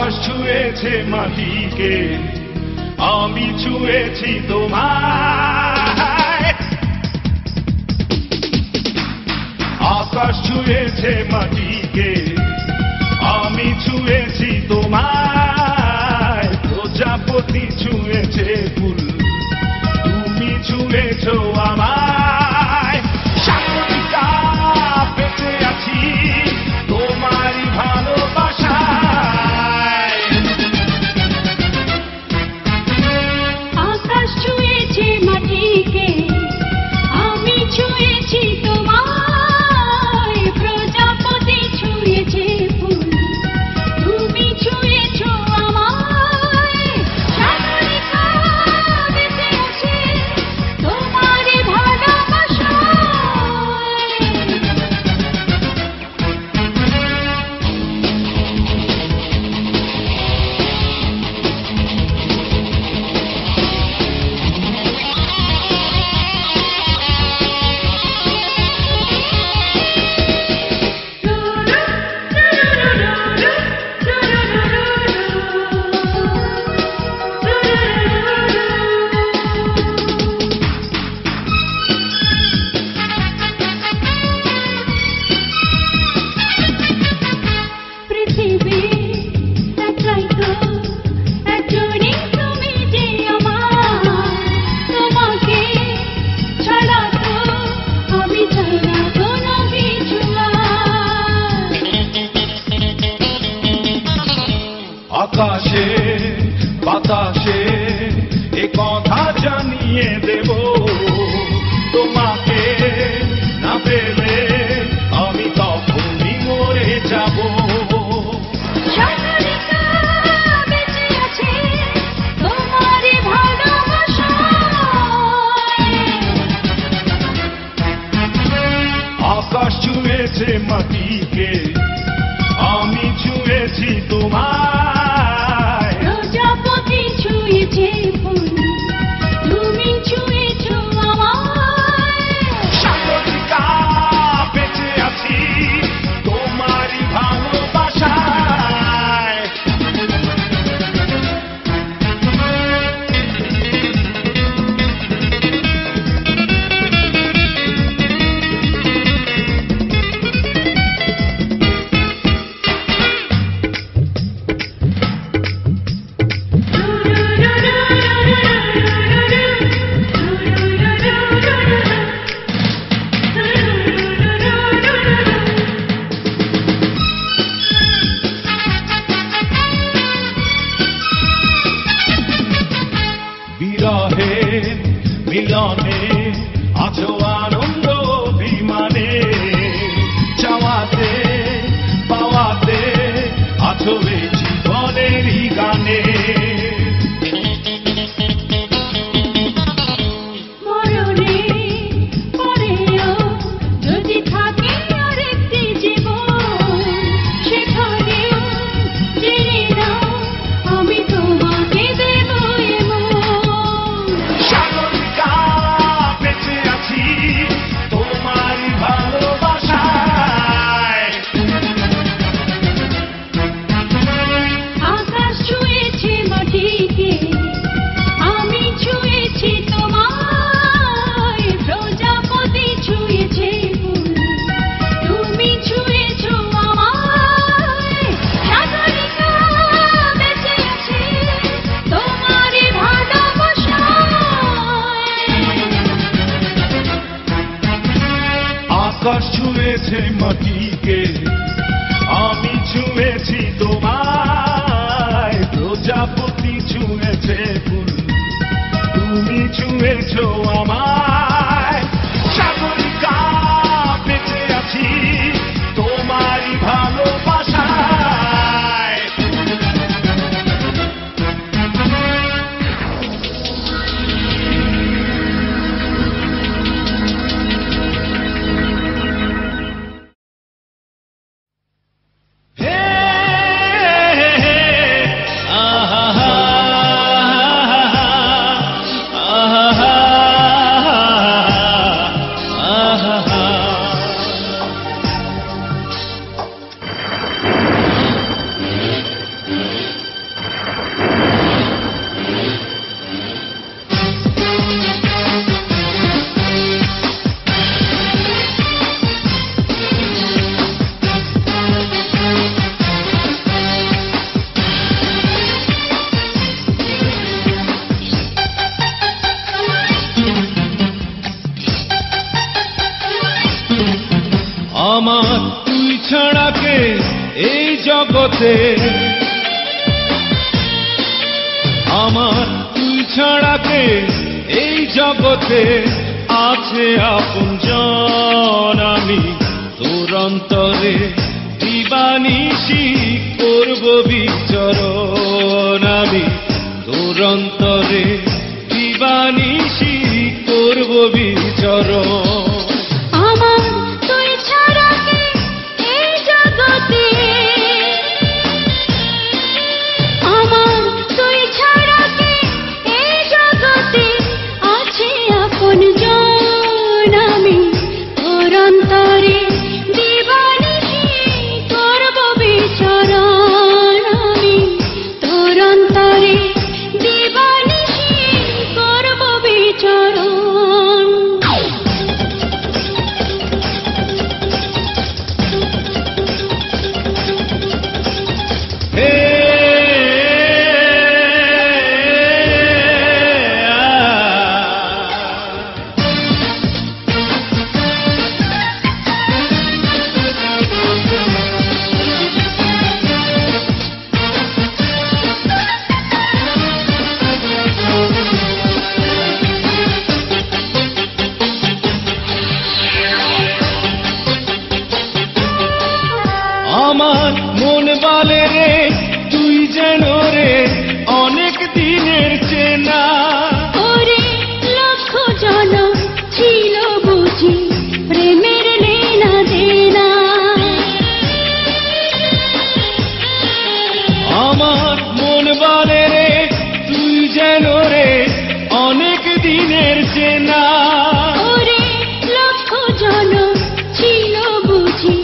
আকাশ ছুঁয়েছে মাটিকে, আমি ছুঁয়েছি তোমায়। আকাশ ছুঁয়েছে মাটিকে, আমি ছুঁয়েছি তোমায়। প্রজাপতি ছুঁয়েছে ফুল, তুমি ছুঁয়েছো আমায়। সাগরিকা বেঁচে আছি তোমারই ভালোবাসায়। আকাশ ছুঁয়েছে মাটিকে, আমি ছুঁয়েছি তোমায়। প্রজাপতি ছুঁয়েছে ফুল, তুমি ছুঁয়েছো আমায়। সাগরিকা বেঁচে আছে তোমারই আকাশে বাতাসে এ কথা জানিয়ে দেব, তোমাকে না পেলে আমি তখনই মরে যাব। সাগরিকা বেঁচে আছে তোমারই ভালোবাসায়। আকাশ ছুঁয়েছে মাটিকে, আমি ছুঁয়েছি তোমায়। প্রজাপতি ছুঁয়েছে ফুল, তুমি ছুঁয়েছো আমায়। সাগরিকা বেঁচে আছি তোমারই ভালোবাসায়। বিরহে মিলনে আছো আনন্দ অভিমানে, চাওয়াতে পাওয়াতে আছো এই জীবনেরই গানে। মরণে পরেও যদি থাকে আরেকটি জীবন, সেখানেও জেনে নাও আমি তোমাকে দেব এমন। সাগরিকা বেঁচে আছি তোমারই ভালোবাসায়। আকাশ ছুঁয়েছে মাটিকে, আমি ছুঁয়েছি তোমায়। প্রজাপতি ছুঁয়েছে ফুল, তুমি ছুঁয়েছো আমায়। সাগরিকা বেঁচে আছে তোমারই ভালোবাসায়। আকাশ ছুঁয়েছে মাটিকে, আমি ছুঁয়েছি তোমায়। প্রজাপতি ছুঁয়েছে ফুল, তুমি ছুঁয়েছো আমায়। সাগরিকা বেঁচে আছি তোমারই ভালোবাসায়। আমার তুই ছাড়া কে এই জগতে, আমার তুই ছাড়া কে এই জগতে আছে আপনজন। আমি তোর অন্তরে দিবানিশি করব বিচরণ, আমি তোর অন্তরে দিবানিশি করব বিচরণ। আমার তুই ছাড়া কে এই জগতে, আমার তুই ছাড়া কে এই জগতে আছে আপনজন। আমি তোর অন্তরে দিবানিশি করব বিচরণ, আমি তোর অন্তরে দিবানিশি করব বিচরণ। হে আমার মন বলে রে তুই যেন রে অনেক দিনের চেনা। ওরে লক্ষ জনম ছিল বুঝি প্রেমের লেনা দেনা। আমার মন বলে রে তুই যেন রে অনেক দিনের চেনা। ওরে লক্ষ জনম ছিল বুঝি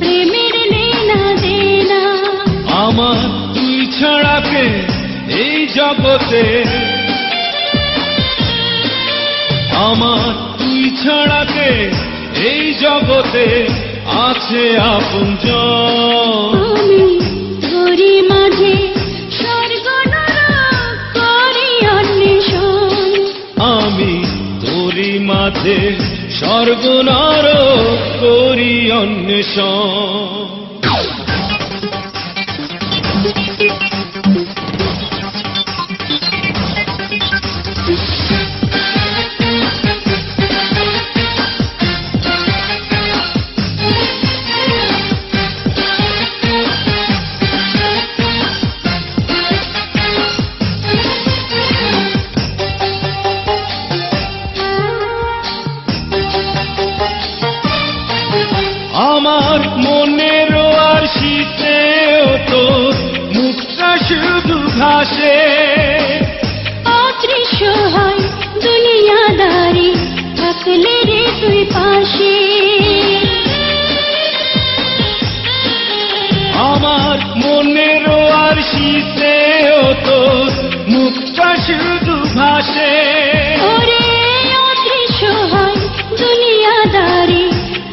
প্রেমের লেনা দেনা। আমার তুই ছাড়া কে এই জগতে, আমার তুই ছাড়া কে এই জগতে আছে আপনজন। আমি তোরি মাঝে স্বর্গ নরক করি অন্বেষণ, আমি তোরি মাঝে স্বর্গ নরক করি অন্বেষণ। আমার মনের আর শীতেও তো মুখটা শুধু ভাসে। অদৃশ্য হয় দুনিয়াদারি থাকলে রে তুই পাশে। আমার মনের আর শীতেও তো মুখটা শুধু ভাসে। ওরে অদৃশ্য হয় দুনিয়াদারি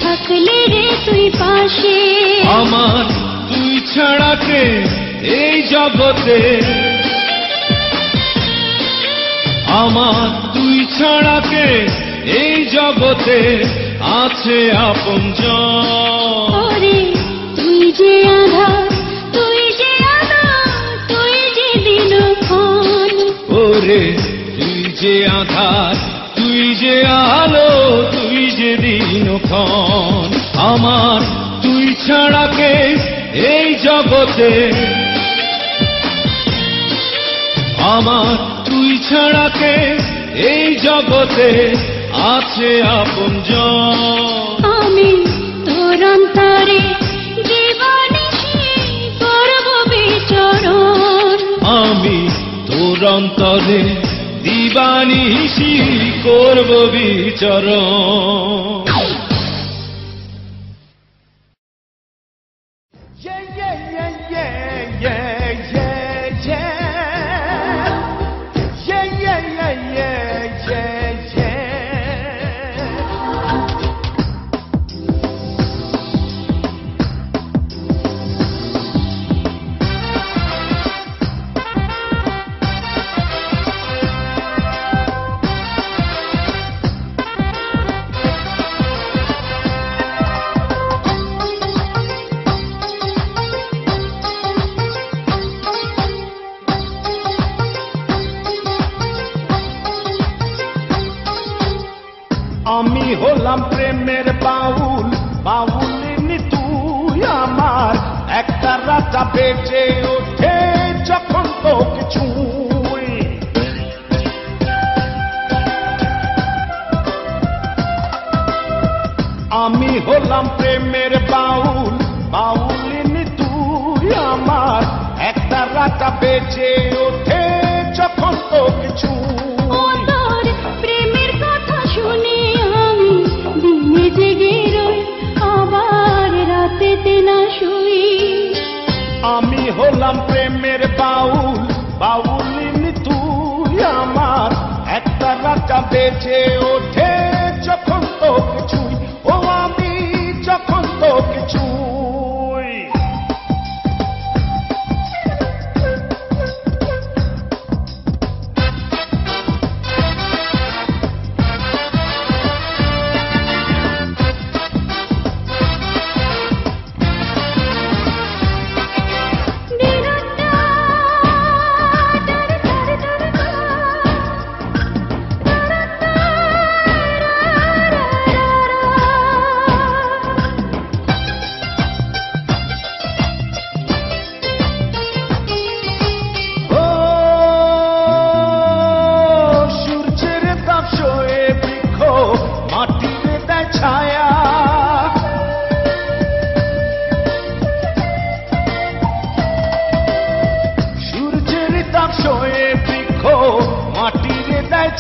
থাকলে রে তুই পাশে। আমার তুই ছাড়া কে এই জগতে, আমার তুই ছাড়া কে এই জগতে আছে আপনজন। ওরে তুই যে আধার, তুই যে আলো, তুই যে দিনক্ষণ। ওরে তুই যে আধার, তুই যে আলো, তুই যে দিনক্ষণ। আমার তুই ছাড়া কে এই জগতে, আমার তুই ছাড়া কে এই জগতে আছে আপনজন। আমি তোর অন্তরে দিবানিশি করব বিচরণ, আমি তোর অন্তরে দিবানিশি করব বিচরণ। হলাম প্রেমের বাউল, বাউলিনি তুই আমার, একটা রাতা বেজে ওঠে যখন তোকে ছুঁই। আমি হলাম প্রেমের বাউল, বাউলিনি তুই আমার, একটা রাতা বেজে ওঠে যখন তোকে ছুঁই। তোর প্রেমের কথা শুনে আমি দিনে জেগে রই, আবার রাতেতে না শুই। আমি হলাম প্রেমের বাউল, বাউলিনি তুই আমার, একটা রাতা বেজে ওঠে যখন তোকে ছুঁই। ও আমি যখন তোকে ছুঁই।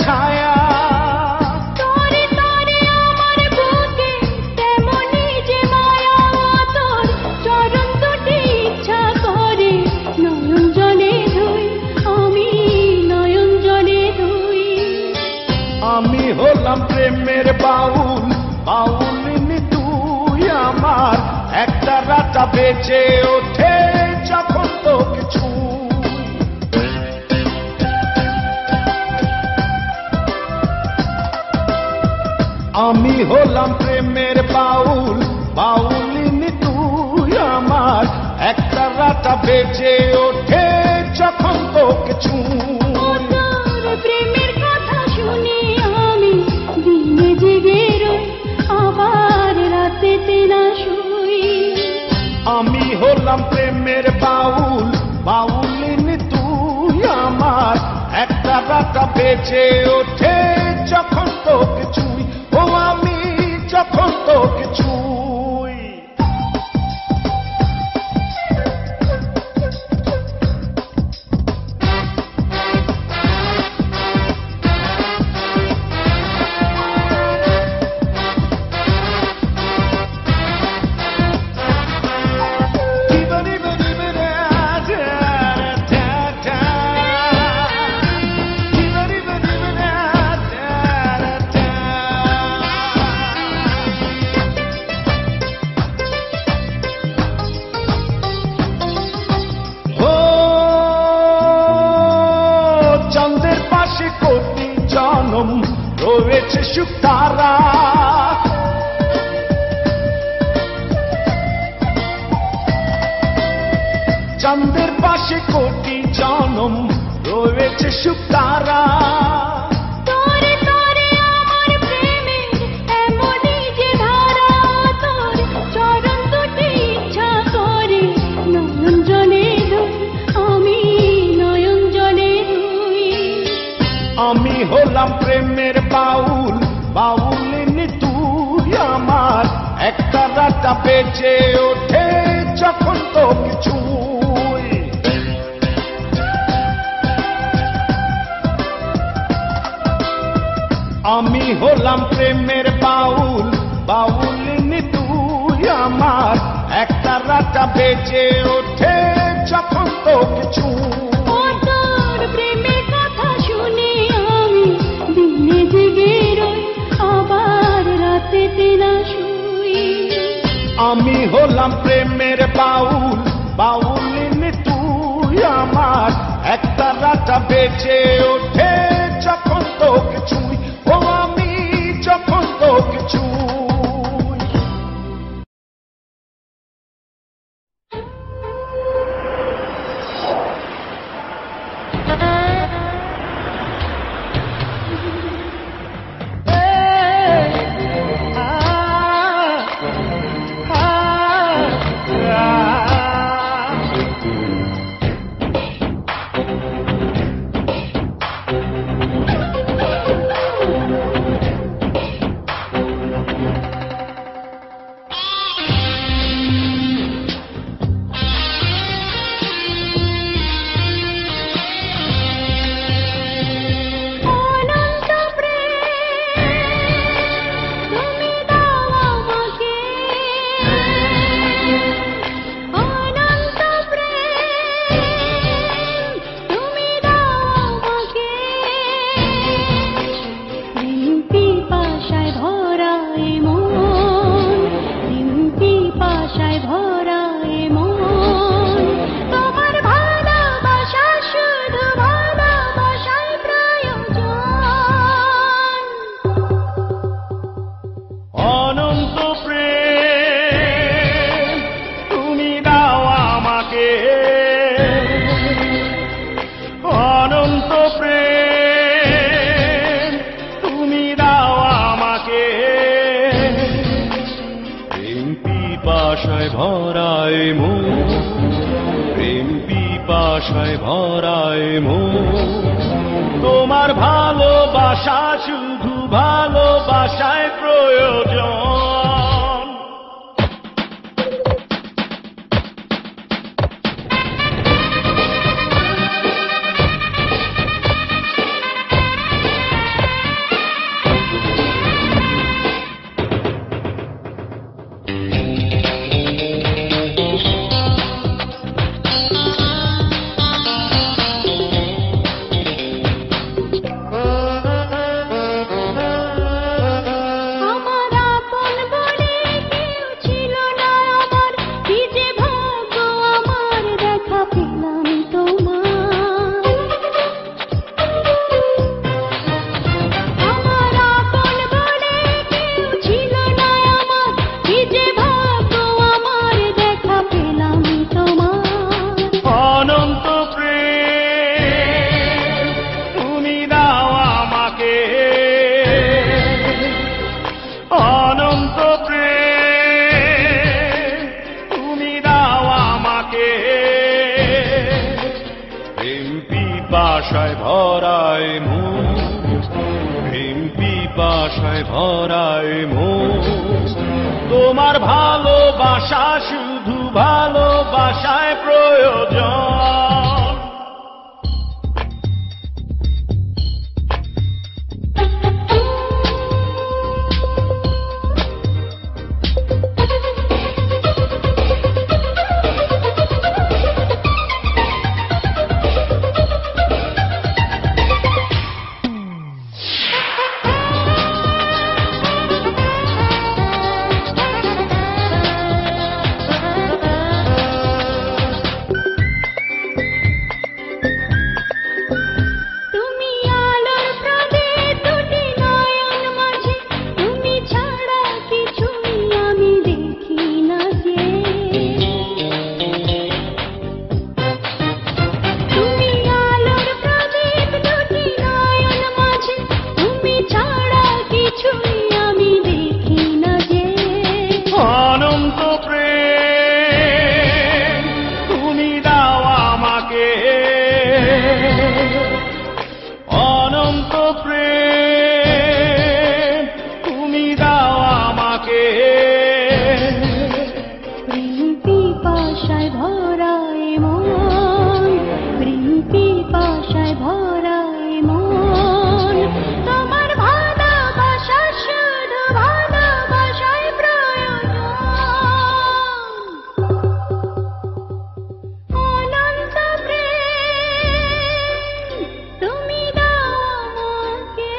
ছায়া তোরে তোরে আমার বুকে তেমনি যে মায়া, তোর চরণ দুটি ইচ্ছা করে নয়ন জলে ধুই, আমি নয়ন জলে ধুই। আমি হলাম প্রেমের বাউল, বাউলিনি তুই আমার, একটা রাতা বেজে ওঠে যখন তোকে ছুঁই। আমি হলাম প্রেমের বাউল, বাউলিনি তুই আমার, একটা রাতা বেজে ওঠে যখন তোকে ছুঁই। তোর প্রেমের কথা শুনে আমি দিনে জেগে রই, আবার রাতেতে না শুই। আমি হলাম প্রেমের বাউল, বাউলিনি তুই আমার, একটা রাতা বেজে ওঠে যখন তোকে ছুঁই। ও আমি যখন তোকে ছুঁই। চাঁদের পাশে কোটি জনম রয়েছে সুখ তারা, চাঁদের পাশে কোটি জনম রয়েছে সুখ তারা। তোরে তোরে আমার প্রেমের এমনই যে ধারা, তোর চরণ দুটি ইচ্ছা করে নয়ন জলে ধুই, আমি নয়ন জলে ধুই। আমি হলাম প্রেমের বাউল, বাউলিনি তুই আমার, একটা রাতা বেজে ওঠে যখন তোকে ছুঁই। আমি হলাম প্রেমের বাউল, বাউলিনি তুই আমার, একটা রাতা বেজে ওঠে যখন তোকে ছুঁই। তোর প্রেমের কথা শুনে আমি দিনে জেগে রই, আবার রাতেতে না শুই। আমি হলাম প্রেমের বাউল, বাউলিনি তুই আমার, একটা রাতা বেজে ওঠে যখন তোকে ছুঁই। ও আমি যখন তোকে ছুঁই। পিপাসায় ভরায় মন, প্রেম পিপাসায় ভরায় মন। তোমার ভালোবাসা শুধু ভালোবাসায় প্রয়োজন। পিপাসায় ভরায় মন, প্রেম পিপাসায় ভরায় মন। তোমার ভালোবাসা শুধু ভালোবাসায় প্রয়োজন। অনন্ত প্রেম তুমি দাও আমাকে। প্রেম পিপাসায় ভরায় মন, প্রেম পিপাসায় ভরায় মন। তোমার ভালোবাসা শুধু ভালোবাসায় প্রয়োজন। অনন্ত প্রেম তুমি দাও আমাকে।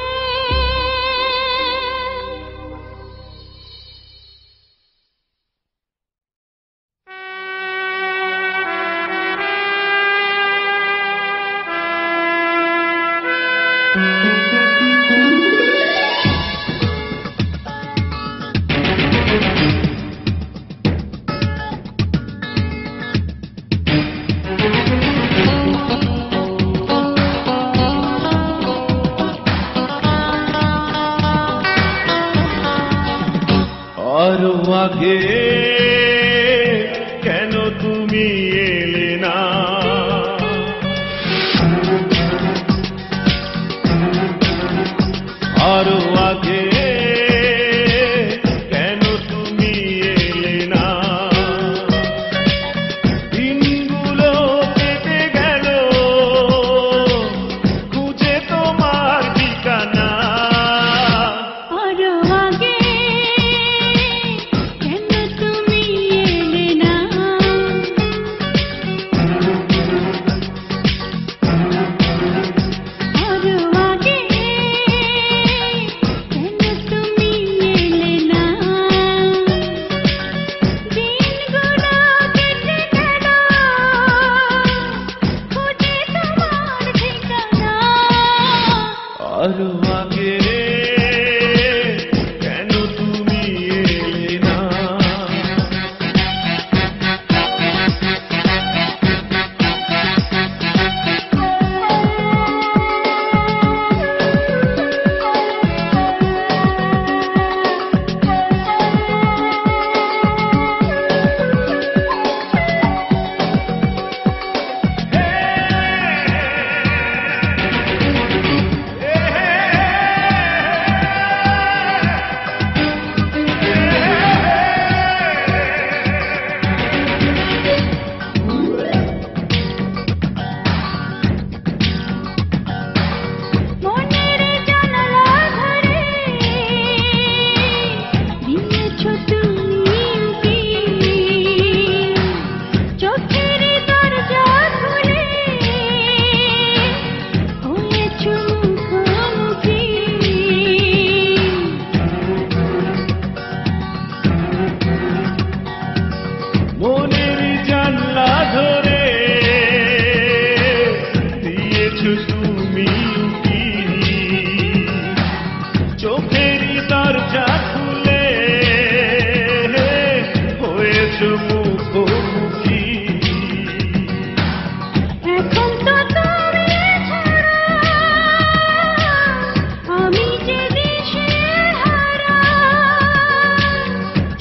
আরো আগে কেন তুমি এলে না, আরো আগে কেন তুমি এলে না। দিনগুলো কেটে গেল খুঁজে তোমার ঠিকানা। আরো আগে কেন তুমি এলে না,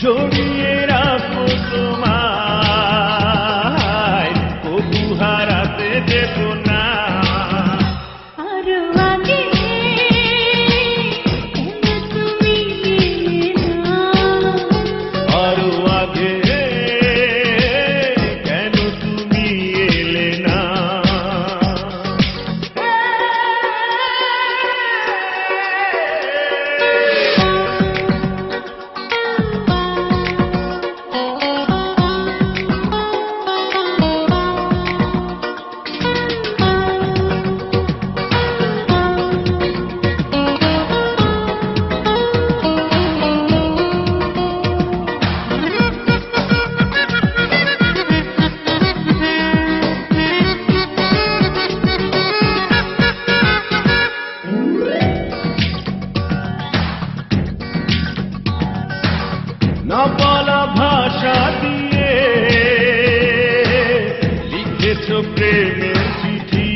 জড়িয়ে রাখো তোমায়, কবু হারাতে দেব না। আরো আগে কেন তুমি এলে না? আরো আগে কেন তুমি এলে না? না বলা ভাষা দিয়ে লিখেছ প্রেমের চিঠি,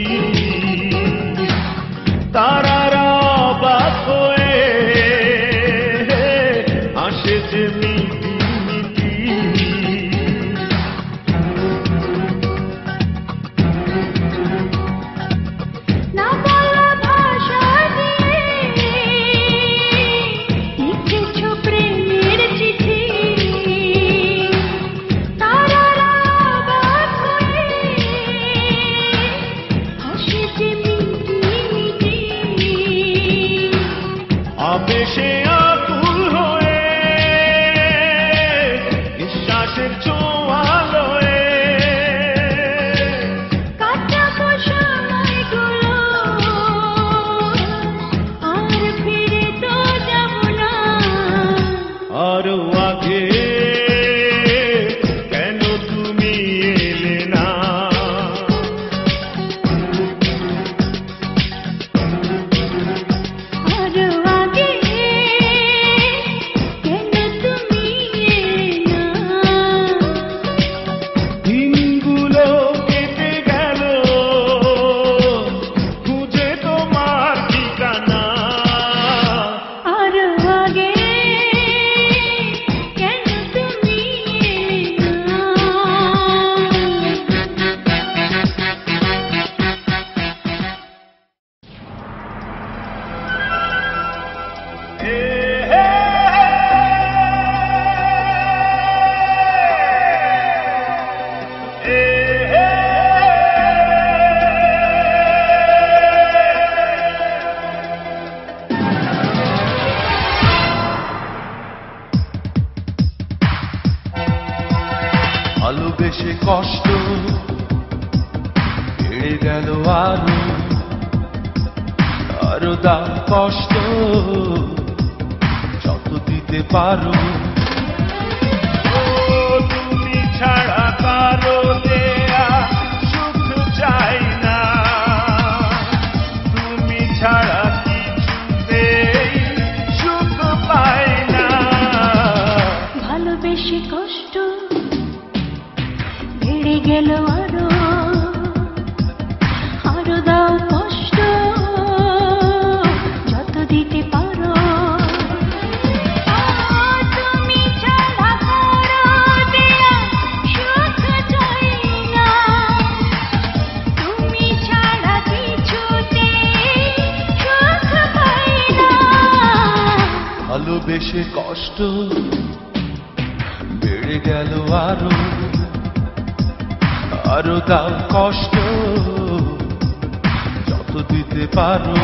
তারারা অবাক হয়ে হাসে যে মিটি মিটি। না বলা ভাষা দিয়ে লিখেছ প্রেমের চিঠি, তারারা অবাক হয়ে হাসে যে মিটি মিটি। আবেশে আকুল হয়ে নিঃশ্বাসের ছোঁয়ালয়ে কাটাবো সময়গুলো, আর ফিরে তো যাব না। আরো আগে কেন তুমি এলে না? আরো আগে কেন তুমি এলে না? দিনগুলো কেটে গেল খুঁজে তোমার ঠিকানা। আরো আগে কেন তুমি এলে না? ভালোবেসে কষ্ট বেড়ে গেল আরো, আরো দাও কষ্ট যত দিতে পারো। ও তুমি ছাড়া কারো দেয়া সুখ চাই না, তুমি ছাড়া কিছুতেই সুখ পাই না। ভালোবেসে কষ্ট বেড়ে গেল আরো, আরো দাও কষ্ট যত দিতে পারো। তুমি ছাড়া কারো দেয়া সুখ চাই না, তুমি ছাড়া কিছুতে সুখ পাই না। ভালোবেসে কষ্ট বেড়ে গেল আরো, আরো দাও কষ্ট যত দিতে পারো।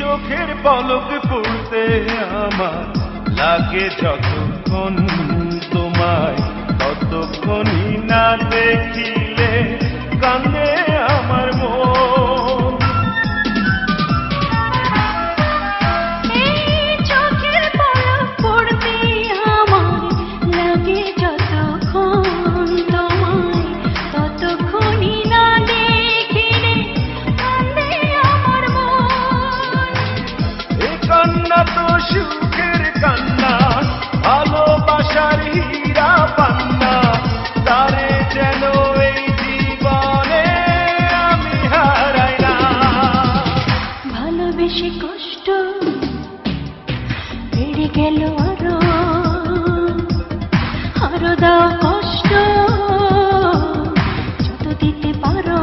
চোখের পলক পড়তে আমার লাগে যতক্ষণ তোমায়, ততক্ষণই না দেখিলে কান্দে আমার মন। চোখের পলক পড়তে আমার লাগে যতক্ষণ তোমায় ততক্ষণই না দেখিলে কান্দে আমার মন। এ কান্না তো সুখের কান্না, ভালোবাসার হীরা পান্না, তারে যেন এই জীবনে আমি হারাই না। ভালোবেসে কষ্ট বেড়ে গেল আরো দাও কষ্ট যত দিতে পারো।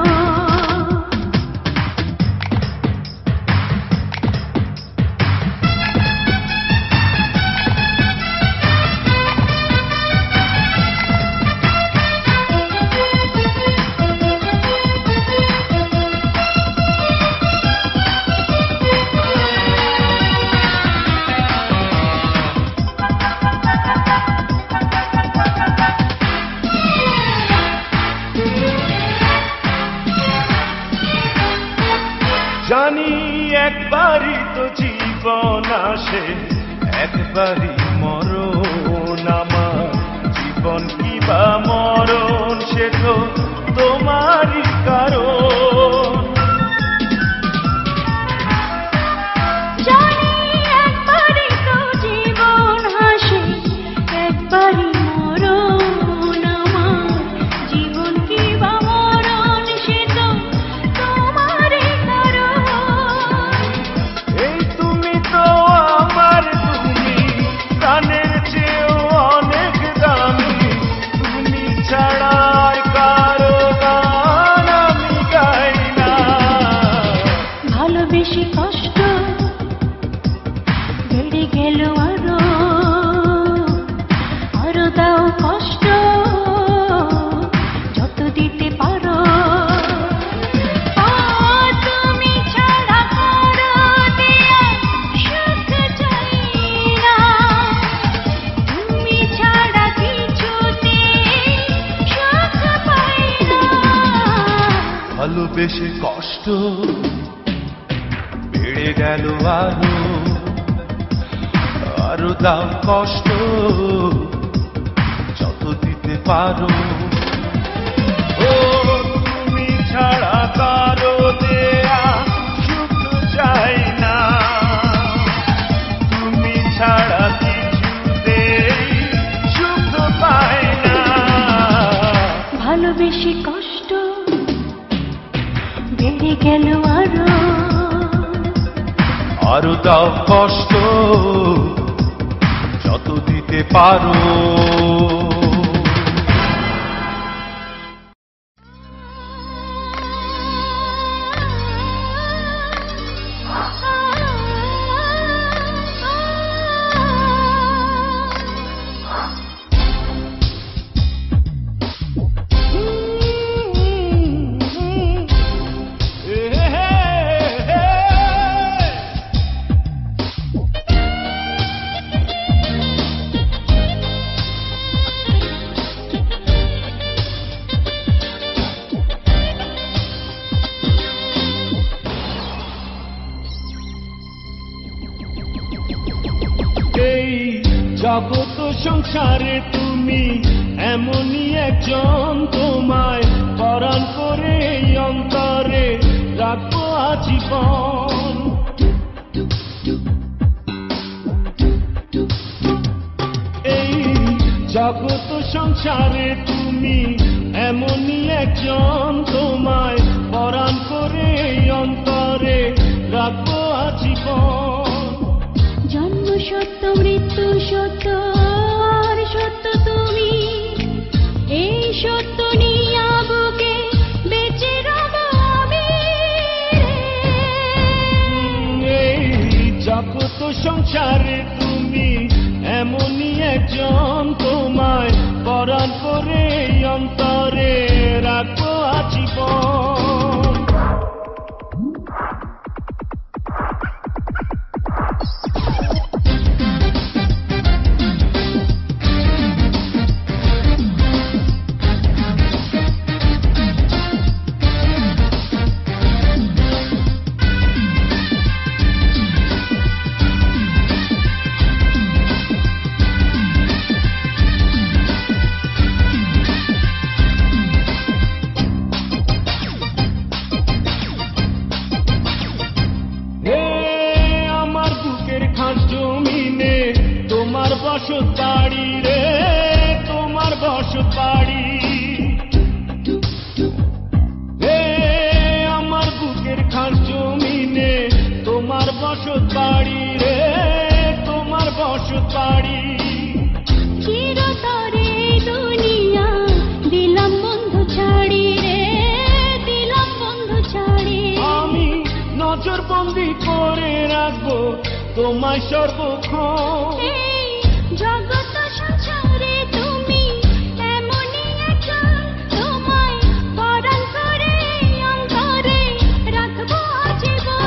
জানি একবারই তো জীবন আসে, একবারই মরণ আমার। জীবন কি বা মরণ সে তো তোমারই কারণ। জানি একবারই তো জীবন আসে, একবারই মরণ আমার। জীবন কি বা মরণ সে তো তোমারই কারণ। এই তুমি তো আমার তুমি, প্রাণের চেয়েও অনেক দামি। তুমি ছাড়া আর কারো গান আমি গাই না। ভালোবেসে কষ্ট বেড়ে গেল আরো দাও কষ্ট যত দিতে পারো। তুমি ছাড়া কারো দেয়া সুখ চাই না, তুমি ছাড়া কিছুতে সুখ পাই না। ভালোবেসে কষ্ট বেড়ে গেল আরো দাও কষ্ট যত দিতে পারো। ও তুমি ছাড়া কারো দেয়া সুখ চাই না, তুমি ছাড়া কিছুতে সুখ পাই না। ভালোবেসে কষ্ট বেড়ে গেল আরো দাও কষ্ট যত দিতে পারো। এই জগৎ সংসারে তুমি এমনই একজন, তোমায় পরাণ করে এই অন্তরে রাখবো আজীবন। এই জগৎ সংসারে তুমি এমনই একজন, তোমায় পরাণ করে এই অন্তরে রাখবো আজীবন। জন্ম সত্য মৃত্যু সত্য আর সত্য তুমি, এই সত্য নিয়ে বুকে বেঁচে রব আমি। এই জগৎ সংসারে তুমি এমনই একজন, তোমায় পরাণ করে এই অন্তরে রাখবো আজীবন। বসত বাড়ি। আমার বুকের খাস জমিনে তোমার বসত বাড়ি রে, তোমার বসত বাড়ি। চিরতরে দুনিয়া দিলাম বন্ধু ছাড়ি রে, দিলাম বন্ধু ছাড়ি। আমি নজর বন্দি করে রাখবো তোমায় সর্বক্ষণ। এই জগৎ সংসারে তুমি এমনই একজন, তোমায় পরাণ করে অন্তরে রাখবো আজীবন।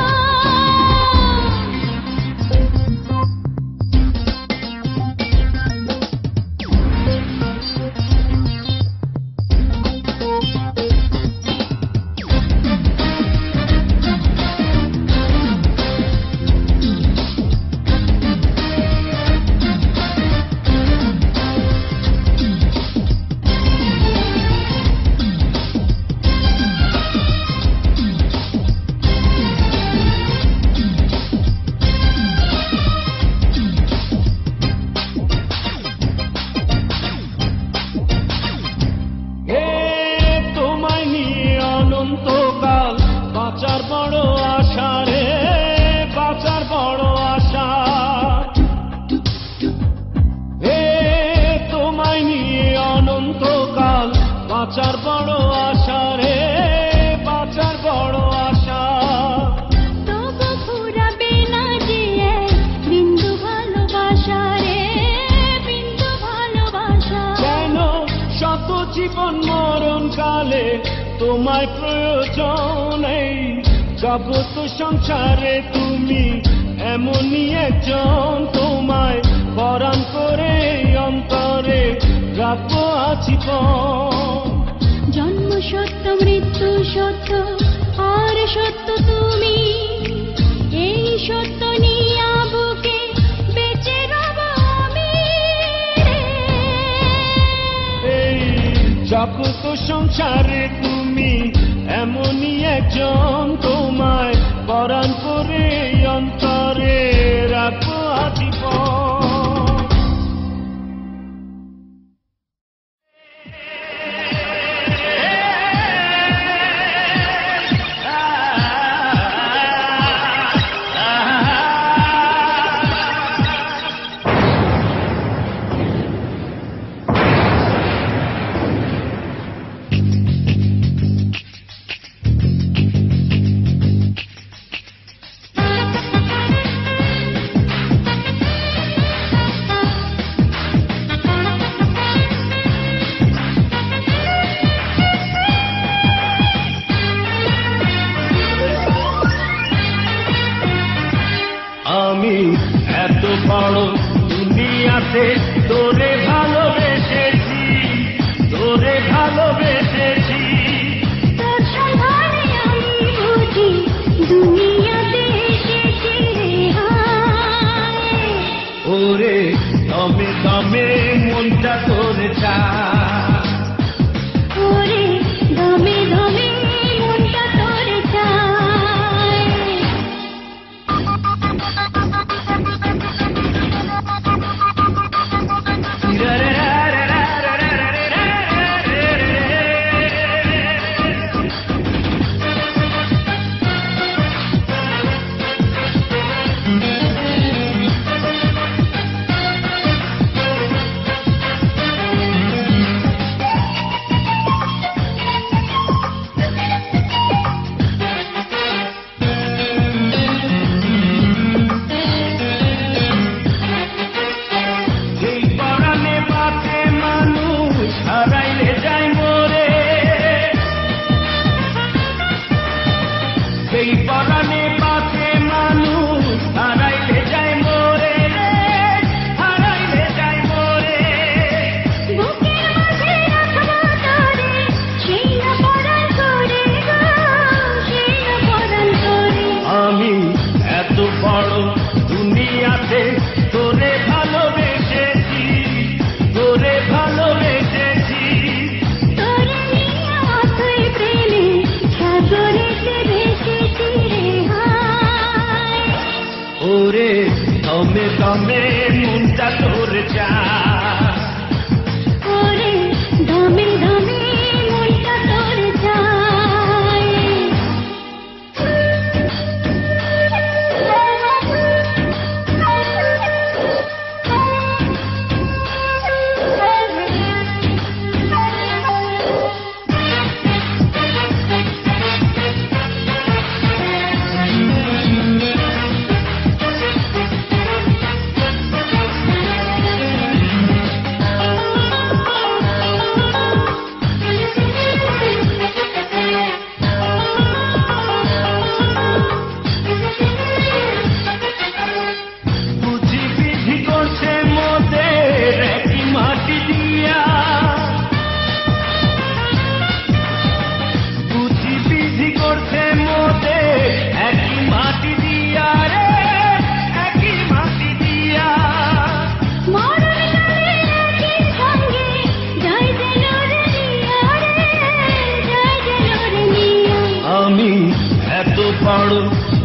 তোমায় নিয়ে অনন্তকাল বাঁচার বড় আশা রে, বাঁচার বড় আশা। তোমায় নিয়ে অনন্তকাল বাঁচার বড় আশা রে, বাঁচার বড় আশা। তবু ফুরাবে না যে এক বিন্দু ভালোবাসা রে, বিন্দু ভালোবাসা। কেন শত জীবন মরণ কালে তোমায় প্রয়োজন। এই জগৎ সংসারে তুমি এমনই একজন, তোমায় পরাণ করে অন্তরে রাখবো আজীবন। জন্ম সত্য, মৃত্যু সত্য, আর সত্য তুমি। এই সত্য নিয়ে বুকে বেঁচে রব আমি। এই জগৎ সংসারে তুমি এমনই একজন, তোমায় পরাণ করে অন্তরে রাখবো আজীবন। আমি এত বড় দুনিয়াতে তোরে ভালোবেসেছি, তোরে ভালোবেসেছি। তোর সন্ধানে আমি বুঝি দুনিয়াতে এসেছি রে হায়। ওরে দমে দমে মনটা তোর চায়, ওরে দমে দমে মনটা তোর চায়। এই পরাণে বাঁচে মানুষ, হারাইলে যায় মরে রে, হারাইলে যায় মরে। বুকের মাঝে রাখবো তোরে, সেই না পরাণ করে গো, সেই না পরাণ করে। আমি এত বড় দুনিয়াতে তোরে ভালোবেসেছি, তোরে ভালোবেসেছি। তোরে নিয়ে অথই প্রেমে সাগরেতে ভেসেছি রে হায়। ওরে দমে দমে মনটা তোর চায়, ওরে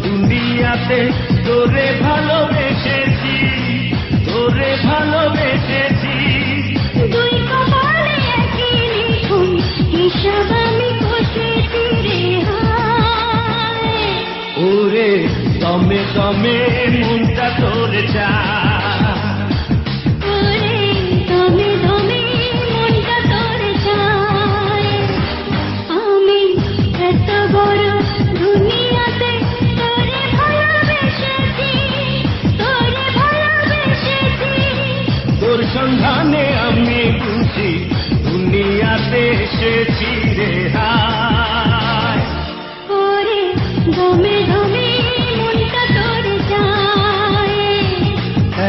দুনিয়াতে তোরে ভালোবেসেছি, তোরে ভালোবেসেছি। দুই কপালে একই লিখন, হিসাব আমি কষেছি রে হায়। ওরে দমে দমে মনটা তোর চায়, ওরে দমে দমে মনটা তোর চায়। আমি এত বড় দুনিয়াতে তোরে ভালোবেসেছি, তোরে ভালোবেসেছি। তোর সন্ধানে আমি বুঝি দুনিয়াতে এসেছি রে হায়। ওরে দমে দমে মনটা তোর চায়।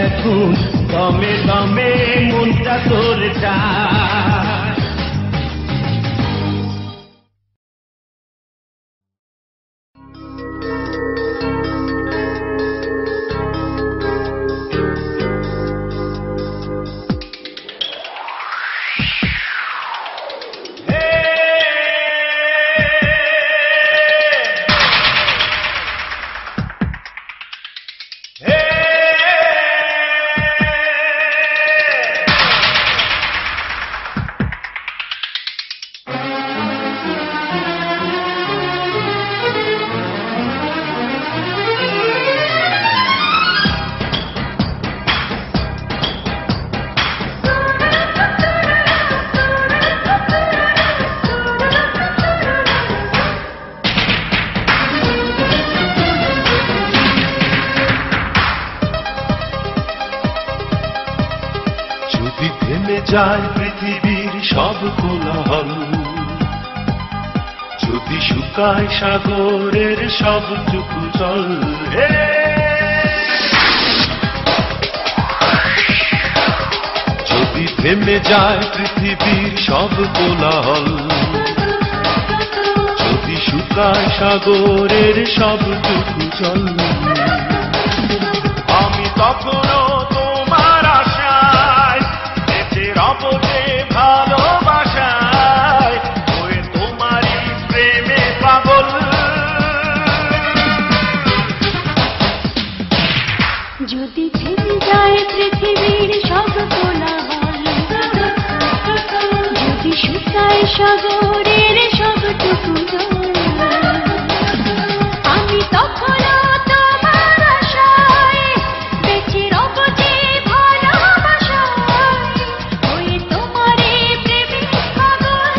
এখন দমে দমে মনটা তোর চায়। যদি থেমে যায় পৃথিবীর সব কোলাহল, যদি শুকায় সাগরের সবটুকু জল, যদি থেমে যায় পৃথিবীর সব কোলাহল, যদি শুকায় সাগরের সবটুকু জল, আমি তখনও তোমার আশায় বেঁচে রব যে ভালোবাসায়, হয়ে তোমারই প্রেমে পাগল। যদি থেমে যায় পৃথিবীর সব কোলাহল, যদি শুকায় সাগরের সবটুকু জল, আমি তখনও তোমার আশায় বেঁচে রব যে ভালোবাসায়, হয়ে তোমারই প্রেমে পাগল।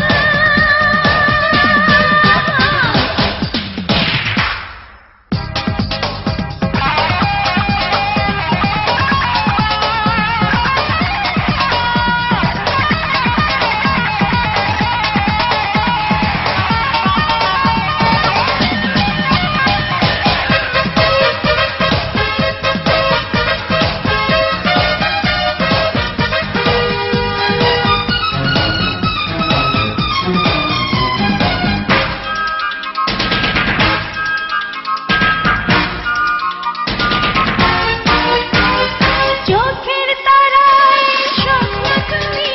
চোখের তারায় স্বপ্ন তুমি,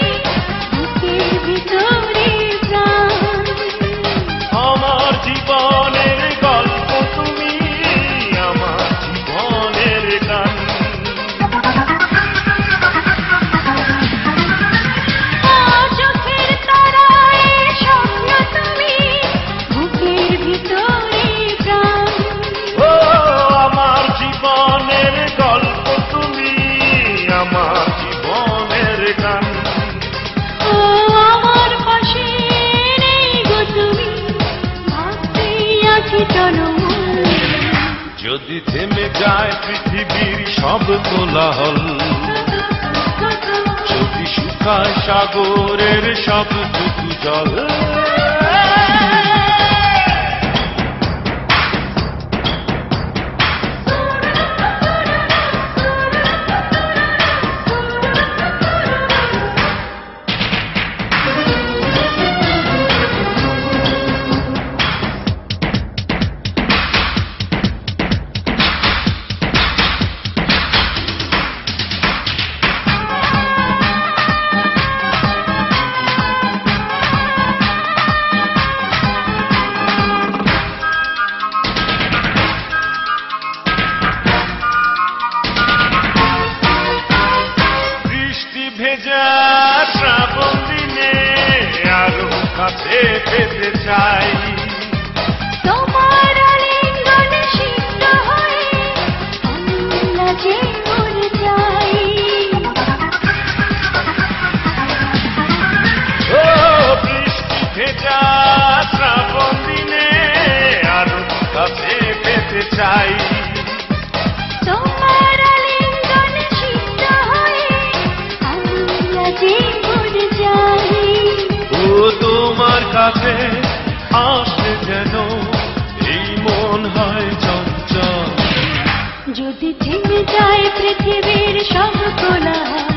বুকের ভিতরে প্রাণ। আমার জীবনের গল্প তুমি, আমার জীবনের গান। চোখের তারায় স্বপ্ন তুমি, বুকের ভিতরে প্রাণ। ও আমার জীবনের গল্প তুমি, আমার জীবনের গান। ও আমার পাশে নেই গো তুমি, ভাবতে আছি তনমন। যদি থেমে যায় পৃথিবীর সব কোলাহল, যদি শুকায় সাগরের সবটুকু জল, কাছে পেতে চাই। তোমার আলিঙ্গনে সিক্ত হয়ে আমি লাজে মরে যাই। ও বৃষ্টি ভেজা শ্রাবণ দিনে আরো কাছে পেতে চাই। তোমার আলিঙ্গনে সিক্ত হয়ে আমি লাজে মরে যাই। ও তোমার কাছে আসতে যেন এই মন হয় চঞ্চল। যদি থেমে যায় পৃথিবীর সব কোলাহল,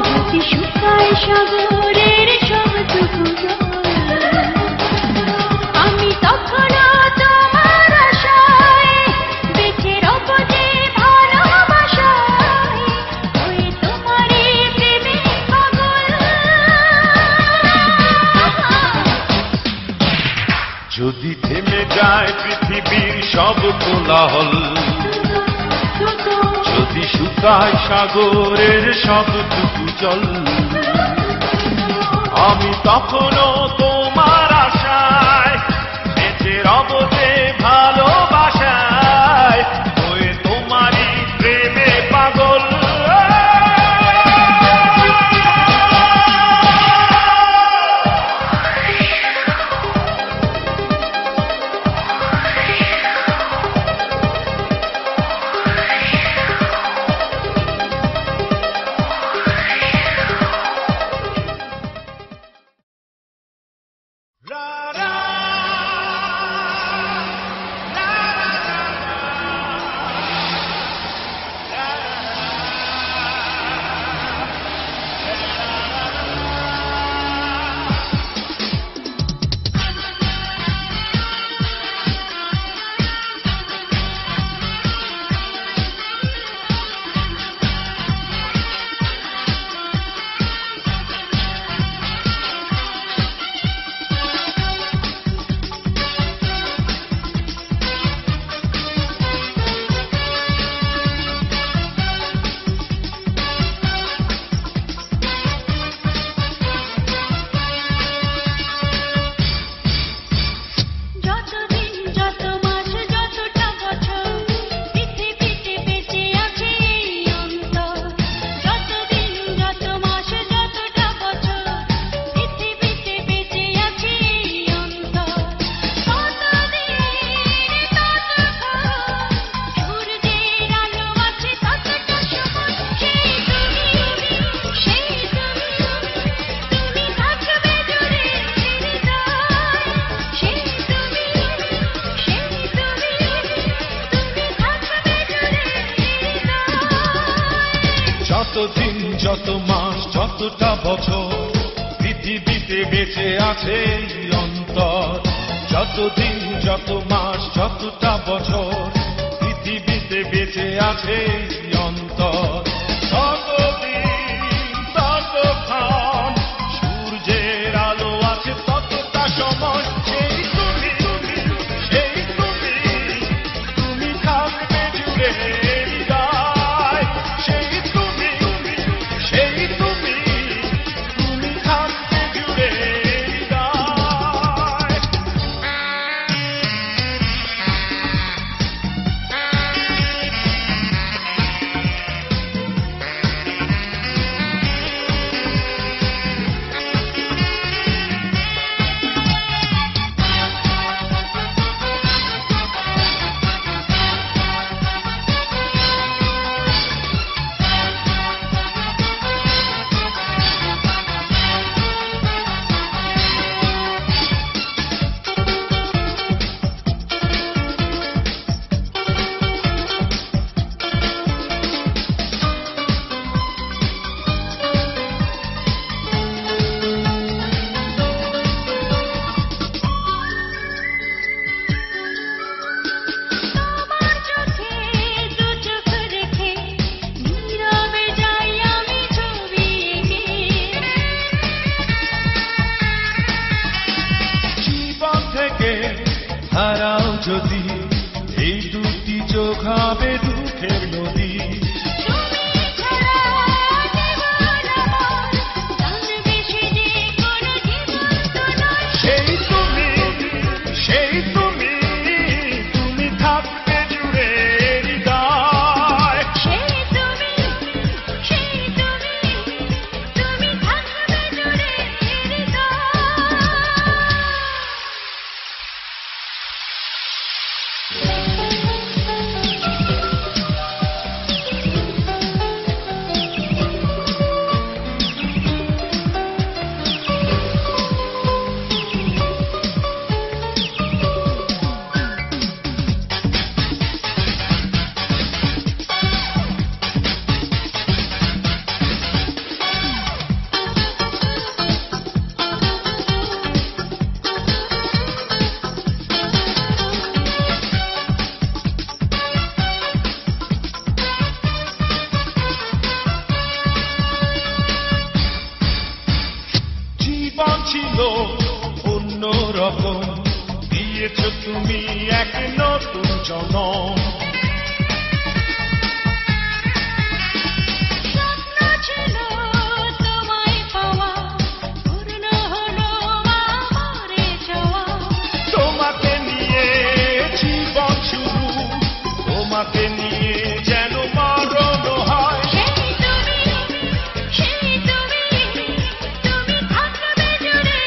যদি শুকায় সাগরের সবটুকু জল, আমি তখনও তোমার আশায় বেঁচে রব যে ভালোবাসায়, হয়ে তোমারই প্রেমে পাগল। যদি থেমে যায় পৃথিবীর সব কোলাহল, যদি শুকায় সাগরের সবটুকু জল, আমি তখনও তোমার আশায় বেঁচে রব যে ভালোবাসায়, হয়ে তোমারই প্রেমে পাগল। যতদিন যত মাস যতটা বছর পৃথিবীতে বেঁচে আছে এই অন্তর, যতদিন যত মাস যতটা বছর পৃথিবীতে বেঁচে আছে এই অন্তর, ততদিন ততক্ষণ সূর্যের আলো আছে ততটা সময়। সেই তুমি সেই তুমি তুমি থাকবে জুড়ে হৃদয়, সেই তুমি সেই তুমি তুমি থাকবে জুড়ে হৃদয়। ছিল অন্য রকম, দিয়েছ তুমি এক নতুন জনম। স্বপ্ন ছিল তোমায় পাওয়া, পূর্ণ হলো আমার চাওয়া। তোমাকে নিয়ে জীবন শুরু, তোমাকে নিয়ে যেন মরণ হয়। সেই তুমি, সেই তুমি, তুমি থাকবে জুড়ে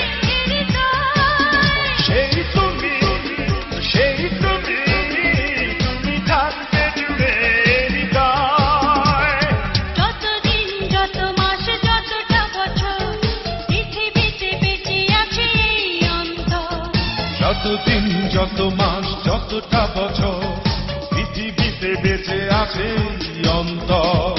হৃদয়। সেই তুমি, সেই তুমি, তুমি থাকবে জুড়ে হৃদয়। যতদিন যত মাস যতটা বছর পৃথিবীতে বেঁচে আছে এই অন্তর। যতদিন যত মাস যতটা বছর পৃথিবীতে বেঁচে আছে এই অন্তর।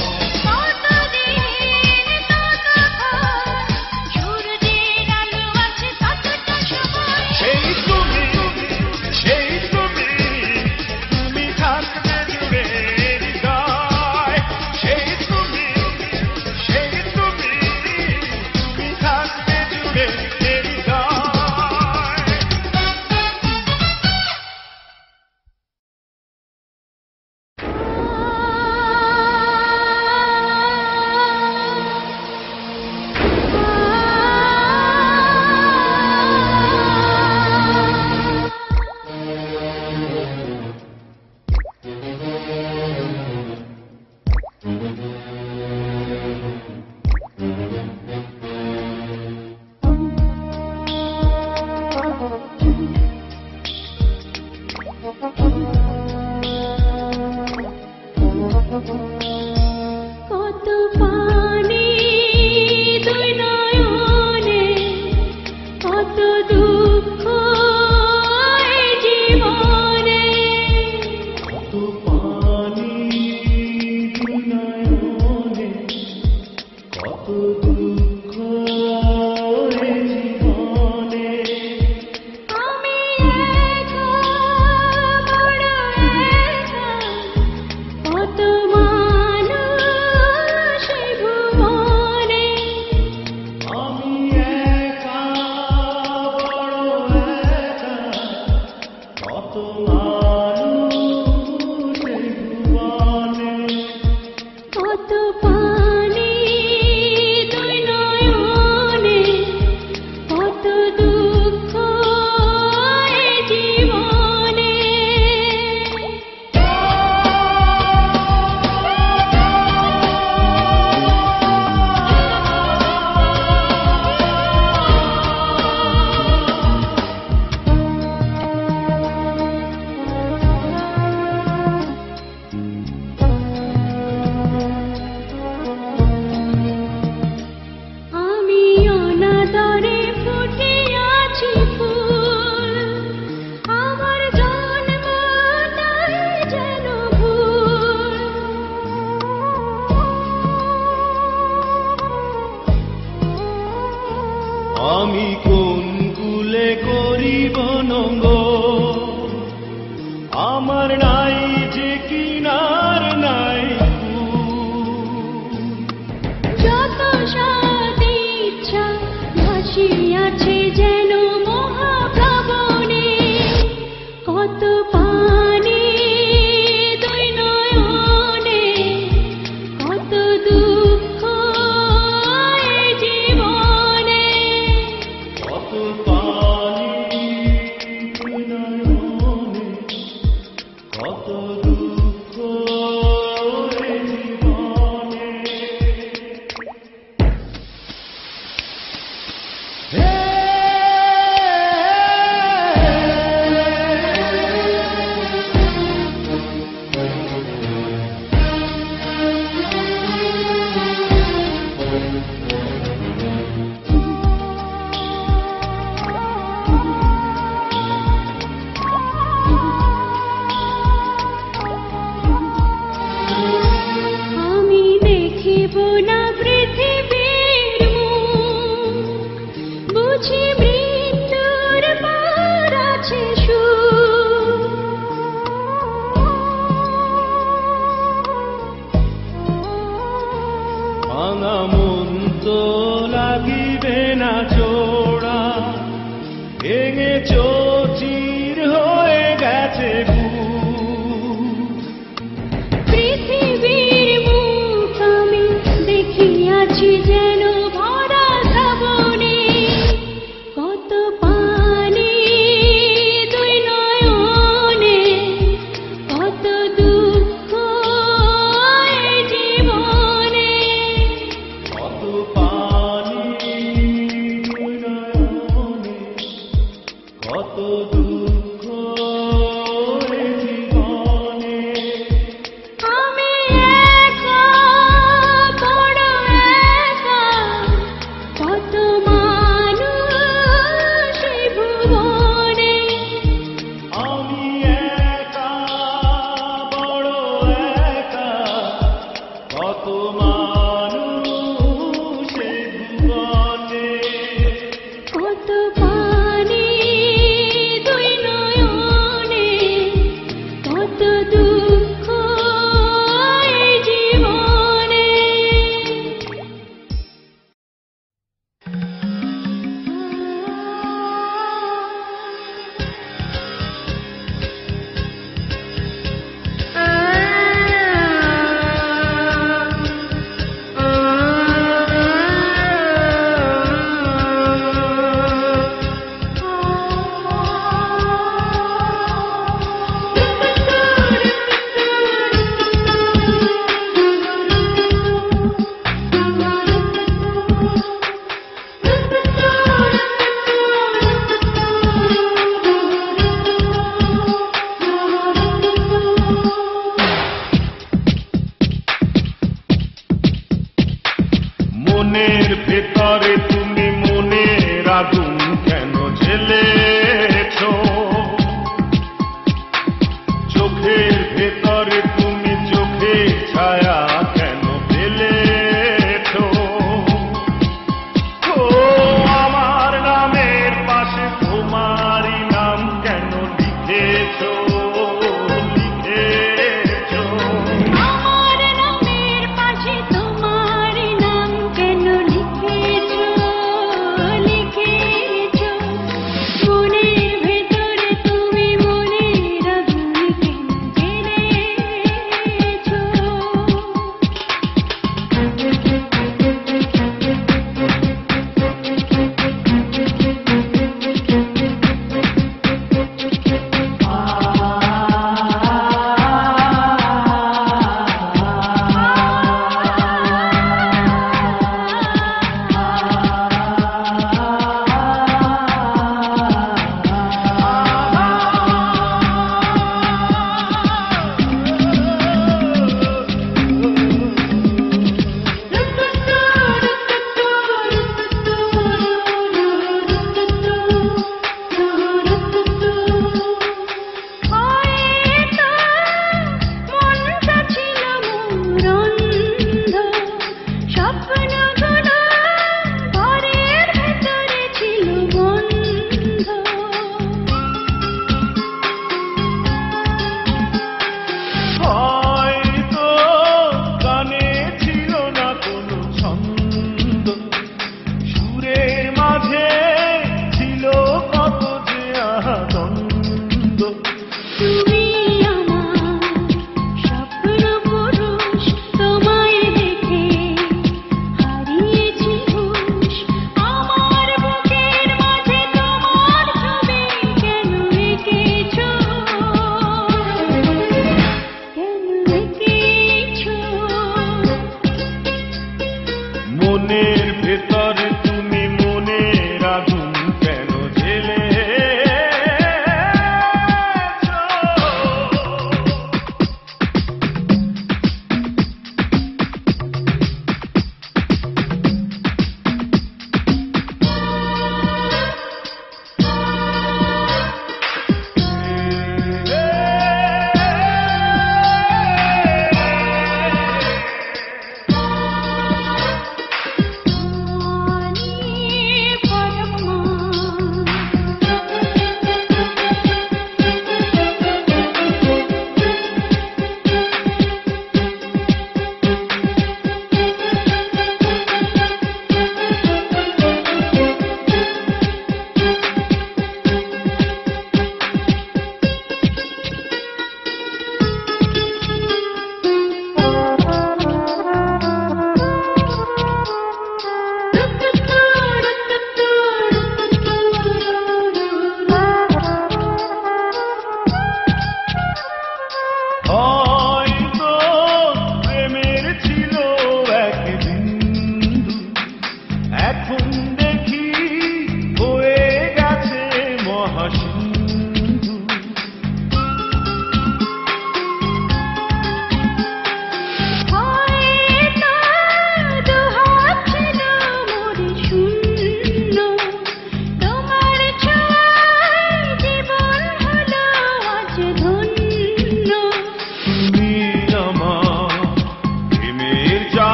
কতদিন ততক্ষণ সূর্যের আলো আছে ততটা সময়। সেই তুমি, সেই তুমি, তুমি থাকবে জুড়ে হৃদয়। সেই তুমি, সেই তুমি, তুমি থাকবে জুড়ে হৃদয়। কত পানি দুই নয়নে, কত দুঃখ এই জীবনে। কত পানি দুই নয়নে, কত দুঃখ এ জীবনে। আমি একা, বড় একা, কত মানুষ এই ভুবনে। আমি একা, বড় একা, কত মানুষ এই ভুবনে। কত পানি দুই নয়নে, কত দুঃখ এই জীবনে। আমি অনাদরে ফুটিয়াছি ফুল, আমার জন্মটাই যেন ভুল। আমি কোন কুলে করিব নঙ্গ, আমার নাই যে কিনার নাই কুল। যত সাদ ইচ্ছা ভাসিয়াছে যেন মহাপ্লাবনে। কত পানি দুই নয়নে, কত দুঃখ এই জীবনে। কত পানি দুই নয়নে, কত দুঃখ এ জীবনে। আমি দেখিব না পৃথিবীর মুখ, বুঝি মৃত্যুর পর আছে সুখ। ভাঙা মন তো লাগিবে না জোড়া, ভেঙে চৌচির হয়ে গেছে পৃথিবীর মুখ আমি দেখিয়াছি যেন ভরা শ্রাবণে, কত পানি দুই নয়নে, কত দুঃখ এই জীবনে, কত পানি দুই নয়নে, কত দুঃখ এই জীবনে। আমি একা বড় একা, কত মানুষ এই ভুবনে, আমি একা বড় একা, কত মানুষ এই ভুবনে। কত পানি দুই নয়নে, কত দুঃখ এই জীবনে। মনের ভেতরে তুমি মনের আগুন কেন জ্বেলেছ? চোখের ভেতরে তুমি চোখের ছায়া কেন ফেলেছ? ও আমার নামের পাশে তোমারই নাম কেন লিখেছ? লিখেছ আমার নামের পাশে তোমার নাম কেন লিখেছো? লিখেছো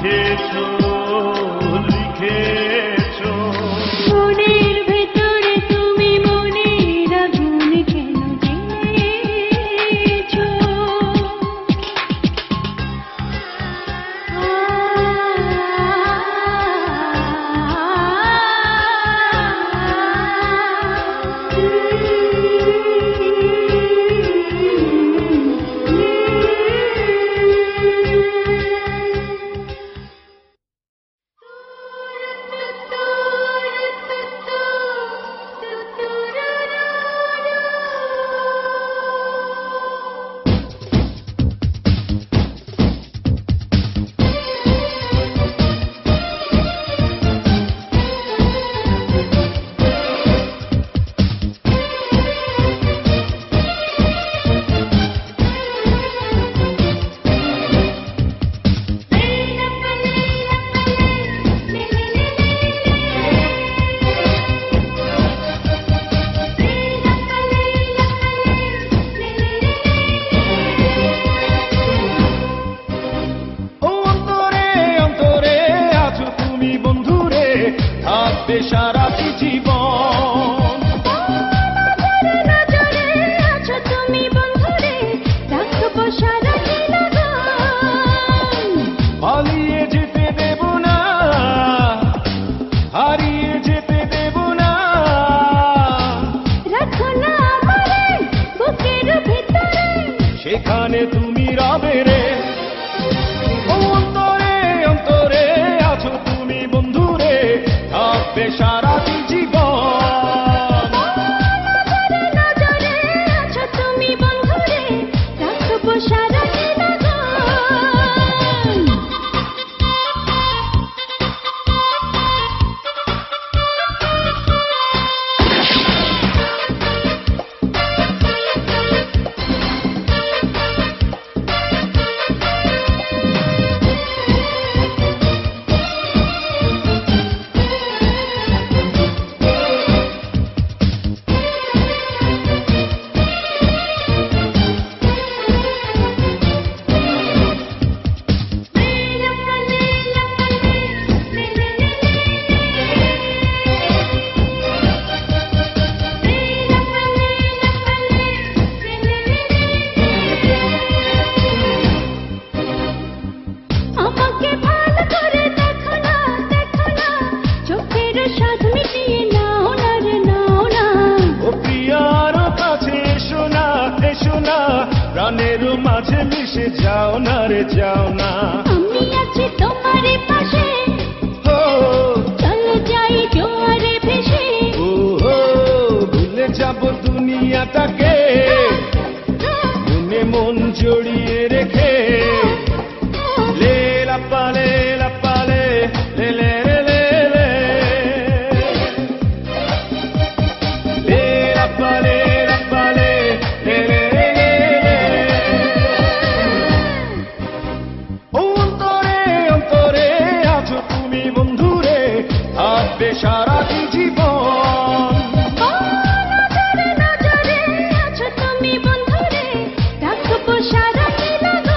লিখেছো লিখেছো মনের ভেতরে তুমি মনের আগুন কেন জ্বেলেছো? থাকবে সারাটি জীবন। নজরে আছো তুমি বন্ধুরে, রাখবো সারাটি লগন। পালিয়ে যেতে দেব না, হারিয়ে যেতে দেব না। রাখো না আমারে বুকের ভিতরে, সেখানে তুমি রবে রে। অন্তরে অন্তরে আছো তুমি বন্ধুরে, থাকবে সারাটি জীবন। নজরে আছো তুমি বন্ধুরে, রাখবো সারাটি লগন। আমাকে ভালো করে দেখো না, দেখো না, চোখের স্বাদ মিটিয়ে নাও না রে, নাও না। ও প্রিয়ার কাছে এসো না, এসো না, প্রাণের মাঝে মিশে যাও না রে, যাও না। আমি আছি তোমার পাশে, ও চলো যাই জোয়ারে ভেসে। ও ভুলে যাব দুনিয়াটাকে, মনে মন জড়িয়ে রেখে। লে লাপা লে লাপা লে, লে লে লে লে লে। লে লাপা লে লাপা লে, লে লে লে লে লে। অন্তরে অন্তরে আছো তুমি বন্ধুরে, থাকবে সারাটি জীবন। নজরে নজরে আছো তুমি বন্ধুরে, রাখবো সারাটি লগন।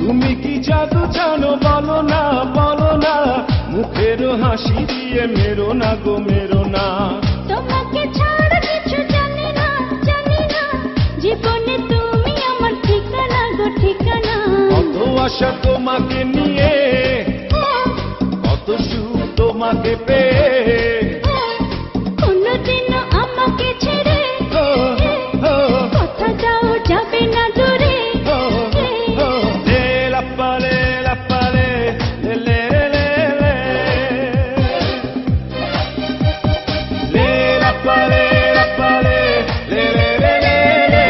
তুমি কি জাদু জানো বলো না, বলো না, মুখের হাসি দিয়ে মেরো না গো, মেরো না। তোমাকে ছাড়া কিছু জানি না, জানি না, জীবনে তুমি আমার ঠিকানা গো, ঠিকানা। কত আশা তোমাকে নিয়ে, কত সুখ তোমাকে পেয়ে। কোনদিনও আমাকে ছেড়ে ও, ও, কথা দাও যাবে না দূরে। ও, লে লাপা লে লাপা লে, লে লে লে লে। লে লাপা লে লাপা লে, লে লে লে লে লে।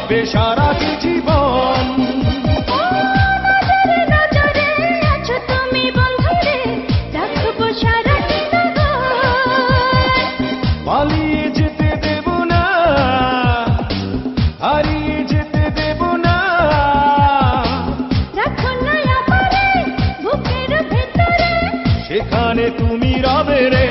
থাকবে সারাটি জীবন। ও নজরে নজরে আছো তুমি বন্ধুরে, রাখবো সারাটি গগন। পালিয়ে যেতে দেব না, হারিয়ে যেতে দেব না। রাখো না আমারে বুকের ভেতরে, সেখানে তুমি রবে রে।